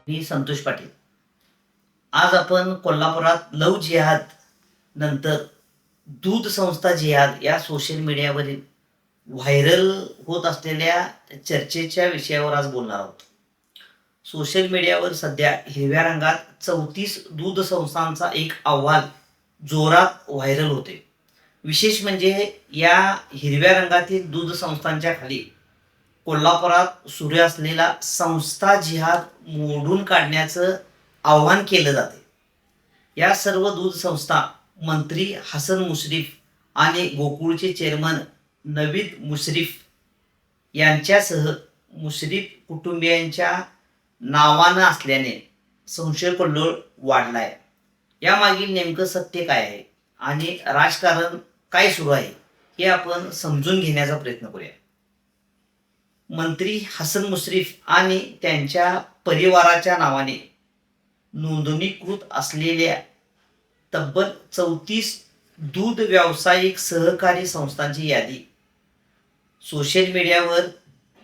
मी संतोष पाटील. आज आपण कोल्हापुरात लव जिहाद नंतर दूध संस्था जिहाद या सोशल मीडियावरील व्हायरल होत असलेल्या चर्चेच्या विषयावर आज बोलणार आहोत. सोशल मीडियावर सध्या हिरव्या रंगात 34 दूध संस्थांचा एक अहवाल जोरात व्हायरल होते. विशेष म्हणजे या हिरव्या रंगातील दूध संस्थांच्या खाली कोल्हापुरात सुरू असलेला संस्था जिहाद मोडून काढण्याचं आव्हान केलं जाते. या सर्व दूध संस्था मंत्री हसन मुश्रीफ आणि गोकुळचे चेअरमन नवीद मुश्रीफ यांच्यासह मुश्रीफ कुटुंबियांच्या नावानं असल्याने संशयकल्लोळ वाढलाय. यामागील नेमकं सत्य काय आहे आणि राजकारण काय सुरू आहे हे आपण समजून घेण्याचा प्रयत्न करूया. मंत्री हसन मुश्रीफ आणि त्यांच्या परिवाराच्या नावाने नोंदणीकृत असलेल्या तब्बल 34 दूध व्यावसायिक सहकारी संस्थांची यादी सोशल मीडियावर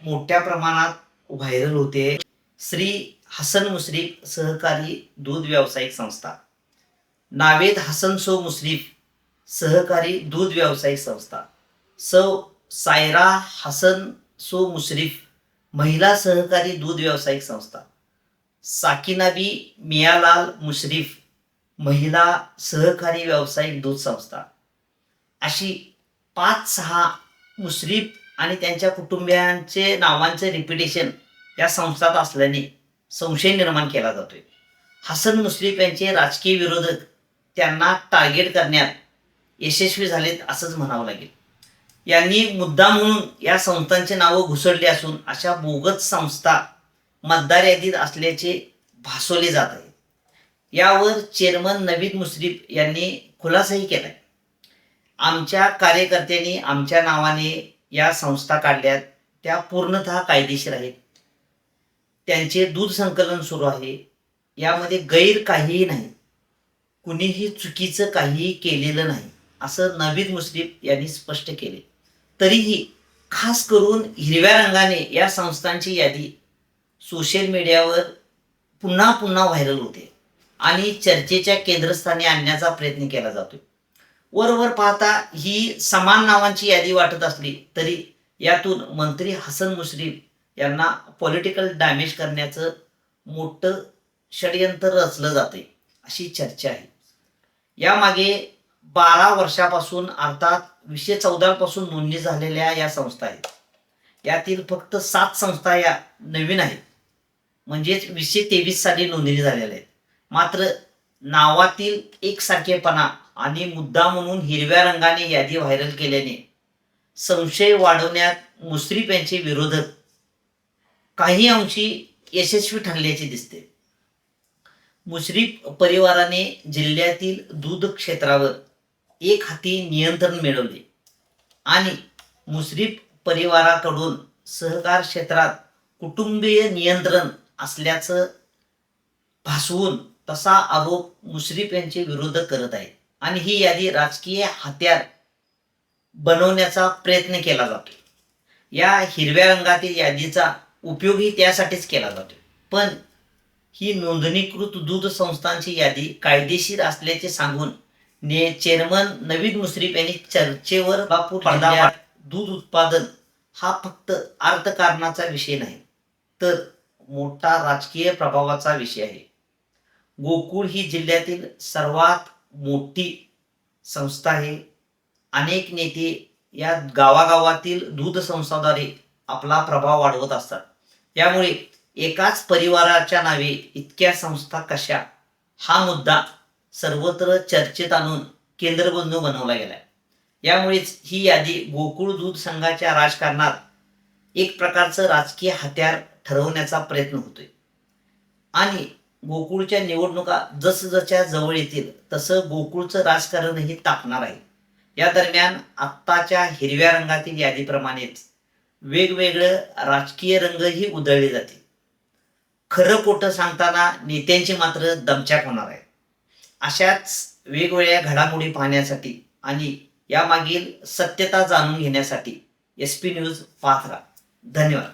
मोठ्या प्रमाणात व्हायरल होते. श्री हसन मुश्रीफ सहकारी दूध व्यावसायिक संस्था, नावेद हसन सो मुश्रीफ सहकारी दूध व्यावसायिक संस्था, सौ सायरा हसन सो मुश्रीफ महिला सहकारी दूध व्यावसायिक संस्था, साकिनाबी मियालाल मुश्रीफ महिला सहकारी व्यावसायिक दूध संस्था, अशी 5-6 मुश्रीफ आणि त्यांच्या कुटुंबियांचे नावांचे रिपिटेशन या संस्थात असल्याने संशय निर्माण केला जातोय. हसन मुश्रीफ यांचे राजकीय विरोधक त्यांना टार्गेट करण्यात यशस्वी झालेत असंच म्हणावं लागेल. यांनी मुद्दा म्हणून या संस्थांची नावं घुसडली असून अशा बोगस संस्था मतदार यादीत असल्याचे भासवले जात आहे. यावर चेअरमन नवीद मुश्रीफ यांनी खुलासाही केलाय. आमच्या कार्यकर्त्यांनी आमच्या नावाने या संस्था काढल्यात, त्या पूर्णतः कायदेशीर आहेत. त्यांचे दूध संकलन सुरू आहे, यामध्ये गैर काहीही नाही, कुणीही चुकीचं काहीही केलेलं नाही असं नवीद मुश्रीफ यांनी स्पष्ट केले. तरीही खास करून हिरव्या रंगाने या संस्थांची यादी सोशल मीडियावर पुन्हा पुन्हा व्हायरल होते आणि चर्चेच्या केंद्रस्थानी आणण्याचा प्रयत्न केला जातोय. वरवर पाहता ही समान नावांची यादी वाटत असली तरी यातून मंत्री हसन मुश्रीफ यांना पॉलिटिकल डॅमेज करण्याचं मोठं षडयंत्र रचलं जाते अशी चर्चा आहे. यामागे 12 वर्षापासून अर्थात 2014 पासून नोंदणी झालेल्या या संस्था आहेत. यातील फक्त 7 संस्था या नवीन आहेत, म्हणजेच 2023 साली नोंदणी झालेल्या आहेत. मात्र नावातील एकसारखेपणा आणि मुद्दा म्हणून हिरव्या रंगाने यादी व्हायरल केल्याने संशय वाढवण्यात मुश्रीफ यांचे विरोधक काही अंशी यशस्वी ठरल्याचे दिसते. मुश्रीफ परिवाराने जिल्ह्यातील दूध क्षेत्रावर एक हाती नियंत्रण मिळवले आणि मुश्रीफ परिवाराकडून सहकार क्षेत्रात कुटुंबीय नियंत्रण असल्याचं भासवून तसा आरोप मुश्रीफ यांचे विरोधक करत आहेत आणि ही यादी राजकीय हत्यार बनवण्याचा प्रयत्न केला जातो. या हिरव्या रंगातील यादीचा उपयोगही त्यासाठीच केला जातो. पण ही नोंदणीकृत दूध संस्थांची यादी कायदेशीर असल्याचे सांगून चेअरमन नवीद मुश्रीफ यांनी चर्चेवर पडदा. दूध उत्पादन हा फक्त अर्थकारणाचा विषय नाही, तर मोठा राजकीय प्रभावाचा विषय आहे. गोकुळ ही जिल्ह्यातील सर्वात मोठी संस्था आहे. अनेक नेते या गावागावातील दूध संस्थांद्वारे आपला प्रभाव वाढवत असतात. यामुळे एकाच परिवाराच्या नावे इतक्या संस्था कशा, हा मुद्दा सर्वत्र चर्चेत आणून केंद्रबिंदू बनवला गेलाय. यामुळेच ही यादी गोकुळ दूध संघाच्या राजकारणात एक प्रकारचं राजकीय हत्यार ठरवण्याचा प्रयत्न होतोय आणि गोकुळच्या निवडणुका जसजशा जवळ येतील तसं गोकुळचं राजकारणही तापणार आहे. या दरम्यान आत्ताच्या हिरव्या रंगातील यादीप्रमाणेच वेगवेगळे राजकीय रंगही उधळले जातील. खरं खोटं सांगताना नेत्यांची मात्र दमछाक होणार आहे. अशाच वेगवेगळ्या घडामोडी पाहण्यासाठी आणि यामागील सत्यता जाणून घेण्यासाठी SP न्यूज पाहत राहा. धन्यवाद.